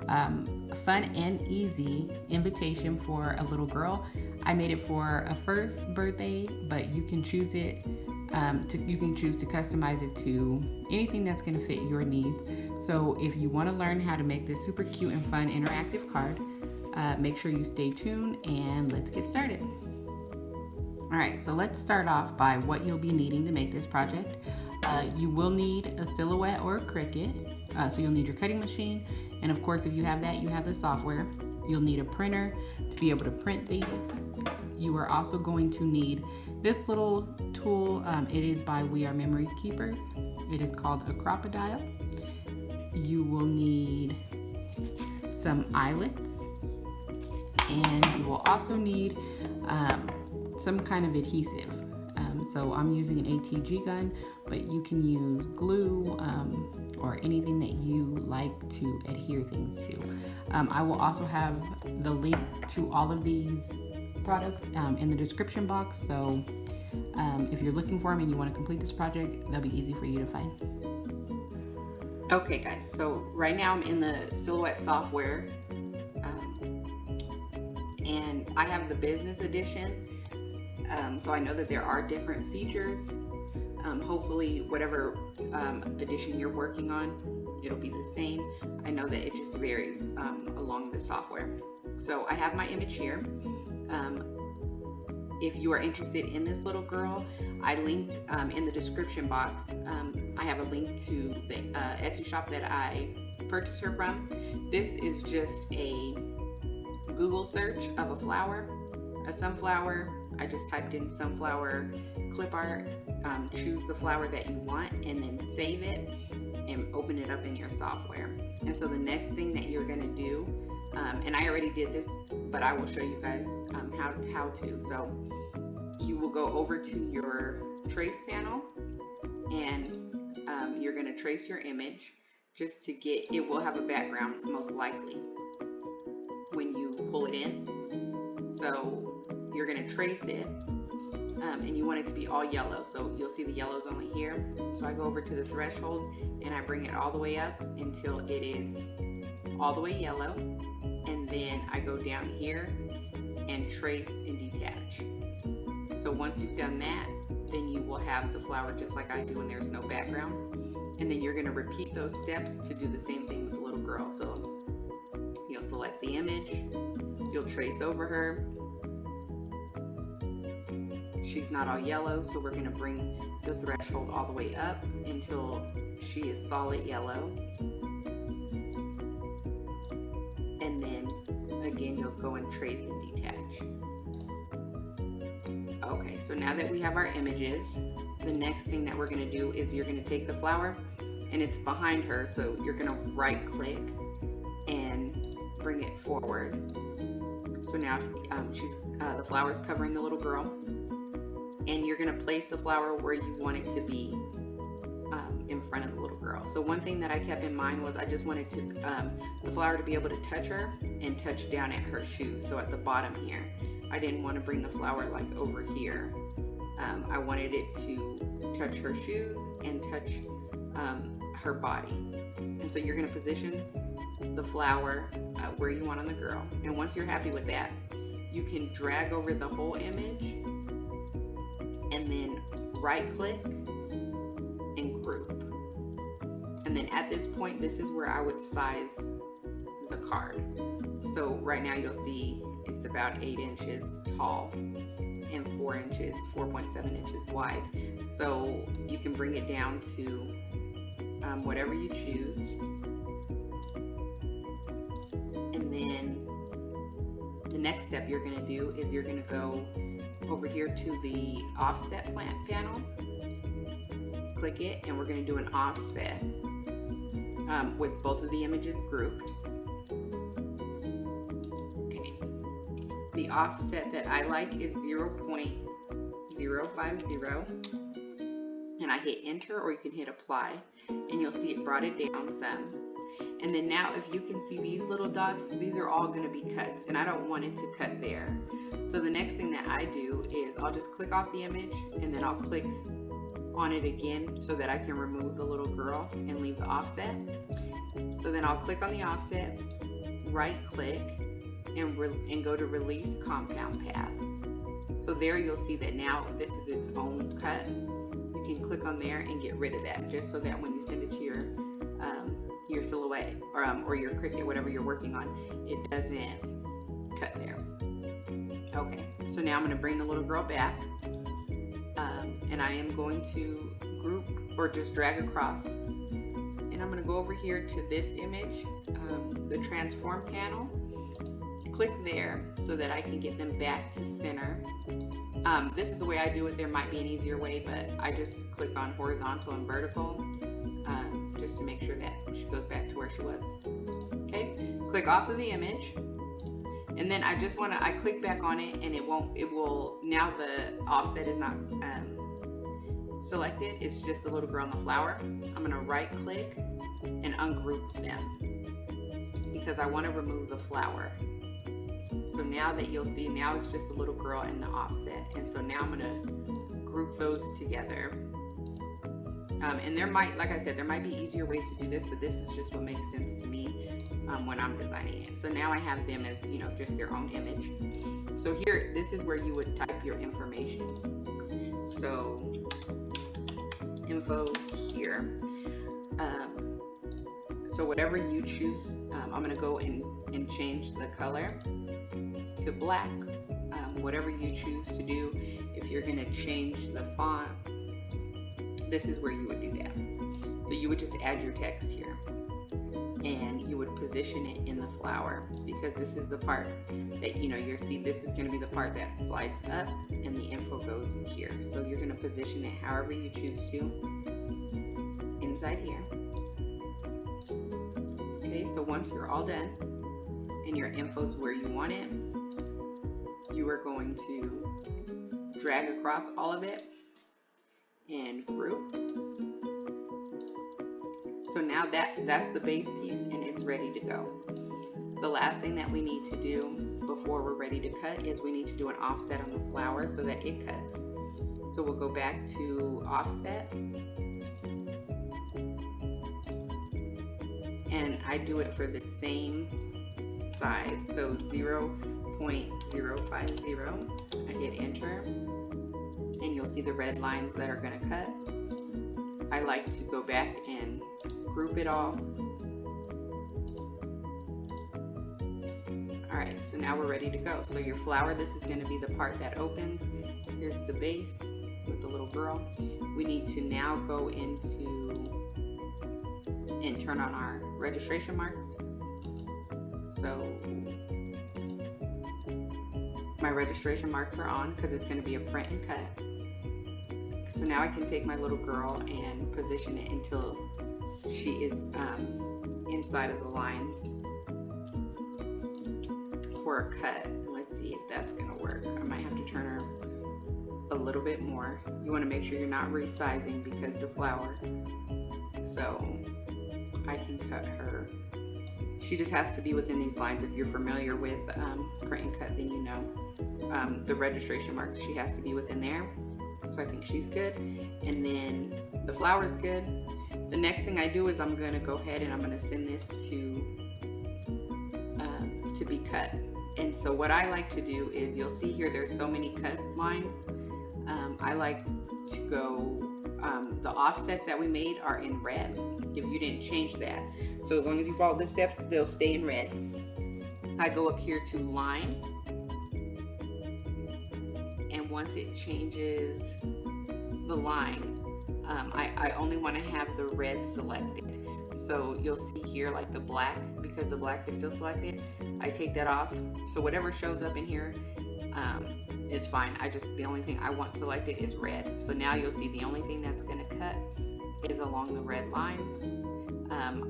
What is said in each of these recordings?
fun and easy invitation for a little girl. I made it for a first birthday, but you can choose it. You can choose to customize it to anything that's going to fit your needs. So if you want to learn how to make this super cute and fun interactive card, make sure you stay tuned and let's get started. Alright, so let's start off by what you'll be needing to make this project. You will need a silhouette or a Cricut, so you'll need your cutting machine, and of course if you have that, you have the software. You'll need a printer to be able to print these. You are also going to need this little tool. It is by We Are Memory Keepers. It is called a crocodile. You will need some eyelets, and you will also need some kind of adhesive. So I'm using an ATG gun, but you can use glue or anything that you like to adhere things to. I will also have the link to all of these products in the description box, so if you're looking for them and you want to complete this project, they'll be easy for you to find. Okay guys, so right now I'm in the Silhouette software, and I have the business edition, so I know that there are different features. Hopefully whatever edition you're working on, it'll be the same. I know that it just varies along the software. So I have my image here. If you are interested in this little girl, I linked in the description box. I have a link to the Etsy shop that I purchased her from. This is just a Google search of a flower, a sunflower. I just typed in sunflower clip art, choose the flower that you want, and then save it and open it up in your software. And so the next thing that you're going to do, and I already did this, but I will show you guys how to. So you will go over to your trace panel, and you're going to trace your image just to get, it will have a background most likely when you pull it in. So you're going to trace it, and you want it to be all yellow, so you'll see the yellows only here. So I go over to the threshold and I bring it all the way up until it is all the way yellow, and then I go down here and trace and detach. So once you've done that, then you will have the flower just like I do when there's no background, and then you're going to repeat those steps to do the same thing with the little girl. So you'll select the image, you'll trace over her. She's not all yellow, so we're going to bring the threshold all the way up until she is solid yellow. And then again, you'll go and trace and detach. Okay, so now that we have our images, the next thing that we're going to do is you're going to take the flower, and it's behind her, so you're going to right click and bring it forward. So now the flower is covering the little girl, and you're going to place the flower where you want it to be in front of the little girl. So one thing that I kept in mind was I just wanted to the flower to be able to touch her and touch down at her shoes, so at the bottom here. I didn't want to bring the flower like over here. I wanted it to touch her shoes and touch her body. And so you're going to position the flower where you want on the girl. And once you're happy with that, you can drag over the whole image and then right click and group. And then at this point, this is where I would size the card. So right now you'll see it's about 8 inches tall and 4.7 inches wide. So you can bring it down to whatever you choose. And then the next step you're going to do is you're going to go over here to the offset plant panel, click it, and we're going to do an offset with both of the images grouped. Okay. The offset that I like is 0.050, and I hit enter, or you can hit apply, and you'll see it brought it down some. And then now if you can see these little dots, these are all going to be cuts, and I don't want it to cut there. So the next thing that I do is I'll just click off the image, and then I'll click on it again so that I can remove the little girl and leave the offset. So then I'll click on the offset, right click and go to release compound path. So there you'll see that now this is its own cut. You can click on there and get rid of that, just so that when you send it to your silhouette or your Cricut, whatever you're working on, it doesn't cut there. Okay, so now I'm going to bring the little girl back, and I am going to group or just drag across, and I'm going to go over here to this image, the transform panel. Click there so that I can get them back to center. This is the way I do it. There might be an easier way, but I just click on horizontal and vertical, just to make sure that she goes back to where she was. Okay, click off of the image, and then I click back on it, and it will, now the offset is not selected, it's just a little girl on the flower. I'm gonna right click and ungroup them because I want to remove the flower. So now that you'll see, now it's just a little girl in the offset. And so now I'm going to group those together. And there might, like I said, there might be easier ways to do this, but this is just what makes sense to me when I'm designing it. So now I have them as, just their own image. So here, this is where you would type your information. So info here. So whatever you choose, I'm going to go and change the color to black. Whatever you choose to do. If you're going to change the font, this is where you would do that. So you would just add your text here, and you would position it in the flower, because this is the part that you'll see. This is going to be the part that slides up and the info goes here. So you're going to position it however you choose to inside here. Okay, so once you're all done and your info's where you want it, you are going to drag across all of it and group. So now that's the base piece, and it's ready to go. The last thing that we need to do before we're ready to cut is we need to do an offset on the flower so that it cuts. So we'll go back to offset, and I do it for the same size, so 0.050. I hit enter, and you'll see the red lines that are going to cut. I like to go back and group it all. Alright, so now we're ready to go. So your flower, this is going to be the part that opens. Here's the base with the little girl. We need to now go into and turn on our registration marks. So my registration marks are on because it's going to be a print and cut. So now I can take my little girl and position it until she is inside of the lines for a cut. And let's see if that's going to work. I might have to turn her a little bit more. You want to make sure you're not resizing because the flower. So I can cut her. She just has to be within these lines. If you're familiar with print and cut, then you know the registration marks, she has to be within there. So I think she's good. And then the flower is good. The next thing I do is I'm going to go ahead and I'm going to send this to be cut. And so what I like to do is, you'll see here there's so many cut lines. I like to go, the offsets that we made are in red if you didn't change that. So as long as you follow the steps, they'll stay in red. I go up here to line, and once it changes the line, I only want to have the red selected. So you'll see here like the black, because the black is still selected, I take that off. So whatever shows up in here is fine. The only thing I want selected is red. So now you'll see the only thing that's going to cut is along the red lines.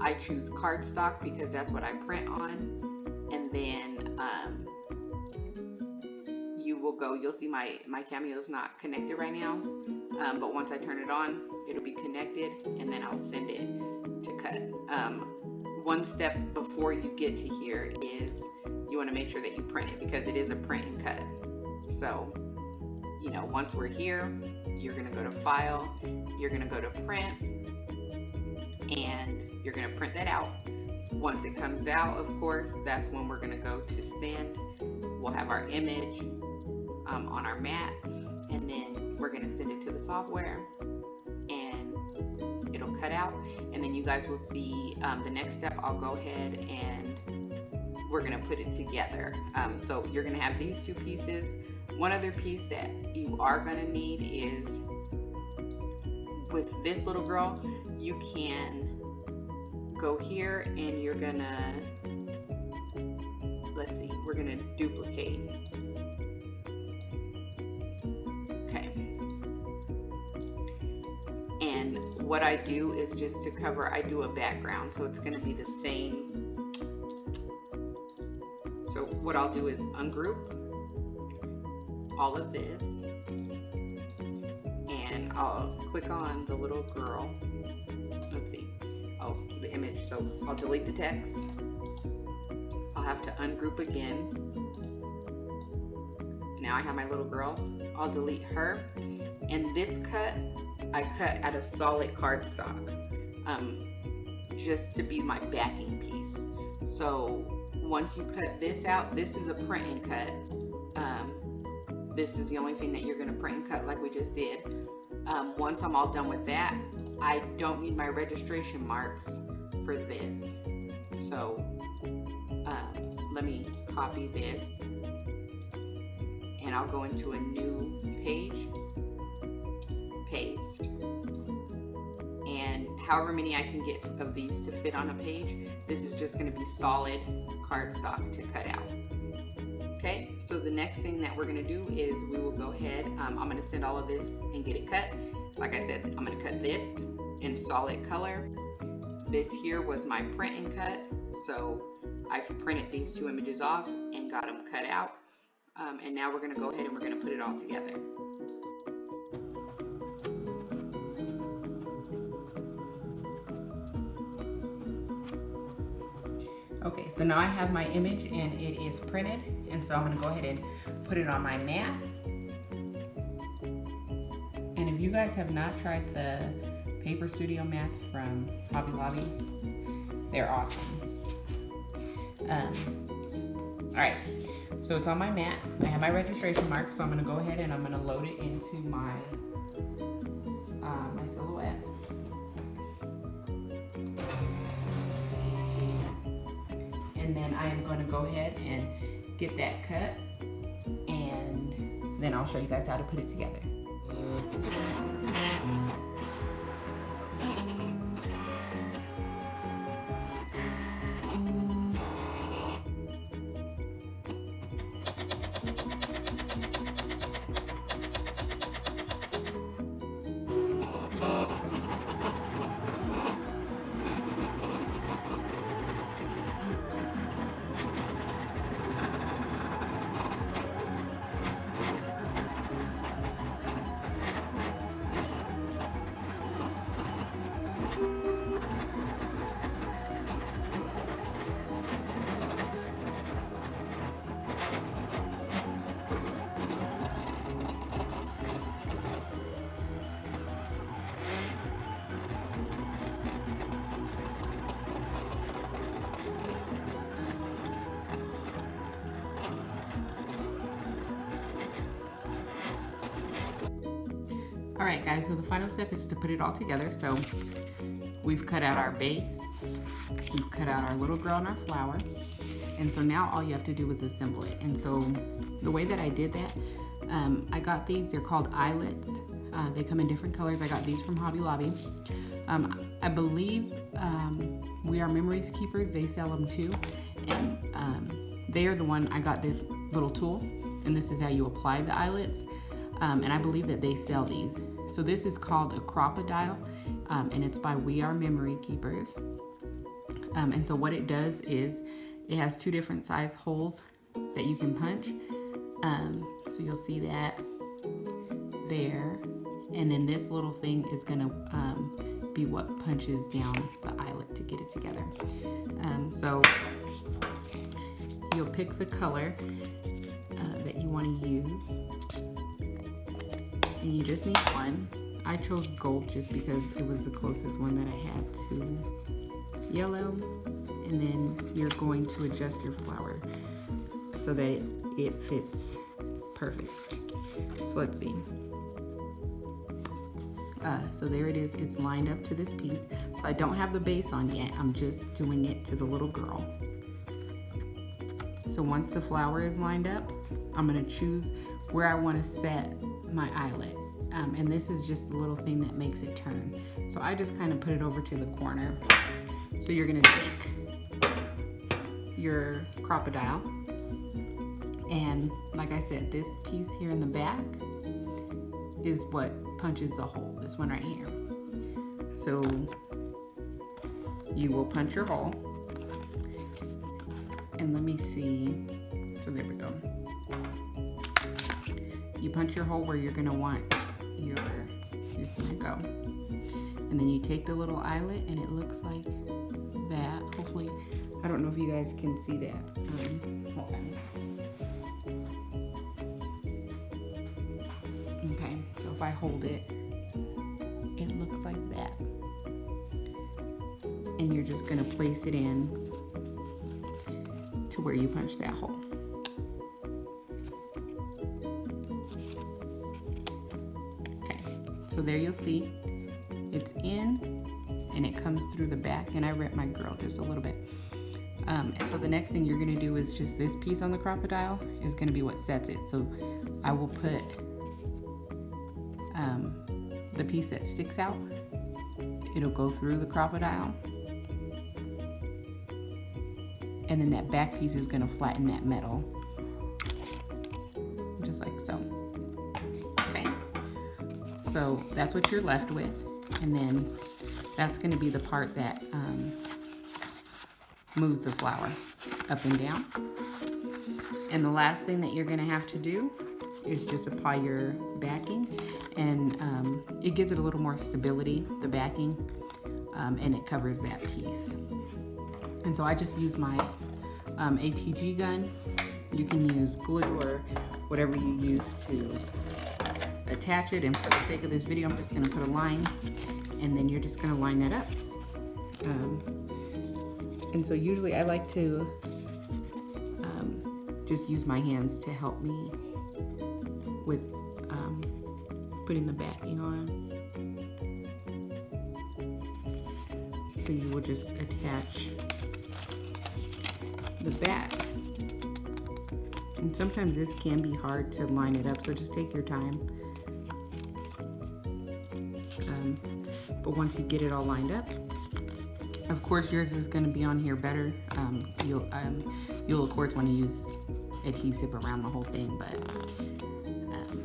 I choose cardstock because that's what I print on. And then you'll see my Cameo is not connected right now. But once I turn it on, it'll be connected, and then I'll send it to cut. One step before you get to here is you want to make sure that you print it, because it is a print and cut. So, once we're here, you're going to go to File, you're going to go to Print, and you're going to print that out. Once it comes out, of course, that's when we're gonna go to send. We'll have our image on our mat, and then we're gonna send it to the software, and it'll cut out. And then you guys will see the next step. I'll go ahead and we're gonna put it together. So you're gonna have these two pieces. One other piece that you are gonna need is with this little girl, you can go here and you're gonna, let's see, we're gonna duplicate. Okay. And what I do is just to cover, I do a background, so it's gonna be the same. So what I'll do is ungroup all of this, and I'll click on the little girl. Let's see. Oh, the image. So I'll delete the text. I'll have to ungroup again. Now I have my little girl. I'll delete her. And this cut, I cut out of solid cardstock, just to be my backing piece. So once you cut this out, this is a print and cut. This is the only thing that you're going to print and cut like we just did. Once I'm all done with that, I don't need my registration marks for this. So let me copy this, and I'll go into a new page, paste, and however many I can get of these to fit on a page. This is just going to be solid cardstock to cut out. Okay, so the next thing that we're going to do is we will go ahead, I'm going to send all of this and get it cut. Like I said, I'm going to cut this in solid color. This here was my print and cut, so I've printed these two images off and got them cut out. And now we're going to go ahead and we're going to put it all together. Okay, so now I have my image and it is printed, and so I'm going to go ahead and put it on my mat. And if you guys have not tried the Paper Studio mats from Hobby Lobby, they're awesome. Alright, so it's on my mat. I have my registration mark, so I'm going to go ahead and I'm going to load it into my my silhouette. And then I am going to go ahead and get that cut, and then I'll show you guys how to put it together. Alright guys, so the final step is to put it all together. So we've cut out our base, we've cut out our little girl and our flower, and so now all you have to do is assemble it. And so the way that I did that, I got these, they're called eyelets. They come in different colors. I got these from Hobby Lobby. I believe We Are Memories Keepers, they sell them too. And they are the one, I got this little tool, and this is how you apply the eyelets. And I believe that they sell these. So this is called a crocodile, and it's by We Are Memory Keepers. And so what it does is it has two different size holes that you can punch. So you'll see that there. And then this little thing is gonna be what punches down the eyelet to get it together. So you'll pick the color that you want to use. And you just need one. I chose gold just because it was the closest one that I had to yellow. and then you're going to adjust your flower so that it fits perfect. So let's see. So there it is, it's lined up to this piece. So I don't have the base on yet, I'm just doing it to the little girl. So once the flower is lined up, I'm gonna choose where I wanna set my eyelet. And this is just a little thing that makes it turn. So I just kind of put it over to the corner. So you're gonna take your crocodile, and like I said, this piece here in the back is what punches the hole, this one right here. So you will punch your hole, and let me see, so there we go. You punch your hole where you're gonna want your thing to go. And then you take the little eyelet, and it looks like that. Hopefully, I don't know if you guys can see that. Hold on. Okay, so if I hold it, it looks like that. And you're just gonna place it in to where you punch that hole. Okay, so there you'll see it's in, and it comes through the back, and I ripped my girl just a little bit. And so the next thing you're gonna do is just this piece on the crocodile is gonna be what sets it. So I will put the piece that sticks out, it'll go through the crocodile, and then that back piece is gonna flatten that metal, just like so. Okay, so that's what you're left with, and then that's gonna be the part that moves the flower up and down. And the last thing that you're gonna have to do is just apply your backing, and it gives it a little more stability, the backing, and it covers that piece. And so I just use my ATG gun. You can use glue or whatever you use to attach it, and for the sake of this video, I'm just gonna put a line, and then you're just gonna line that up. And so usually I like to just use my hands to help me with putting the backing on. So you will just attach the back. And sometimes this can be hard to line it up, so just take your time. But once you get it all lined up, of course yours is going to be on here better. You'll of course want to use adhesive around the whole thing, but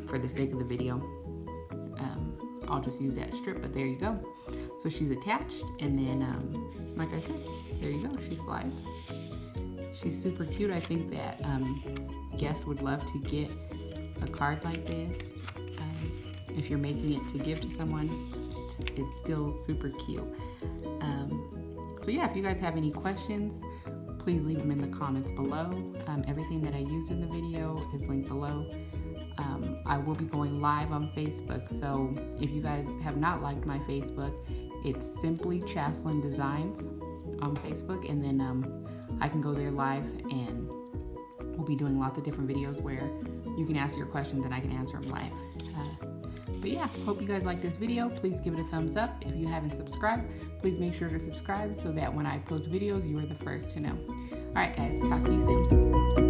for the sake of the video, I'll just use that strip. But there you go. So she's attached, and then like I said, there you go, she slides. She's super cute. I think that guests would love to get a card like this. If you're making it to give to someone, it's still super cute. So yeah, if you guys have any questions, please leave them in the comments below. Everything that I used in the video is linked below. I will be going live on Facebook, so if you guys have not liked my Facebook, it's simply Chaslin Designs on Facebook, and then I can go there live, and we'll be doing lots of different videos where you can ask your questions and I can answer them live. But yeah, hope you guys like this video. Please give it a thumbs up. If you haven't subscribed, please make sure to subscribe so that when I post videos, you are the first to know. All right, guys, talk to you soon.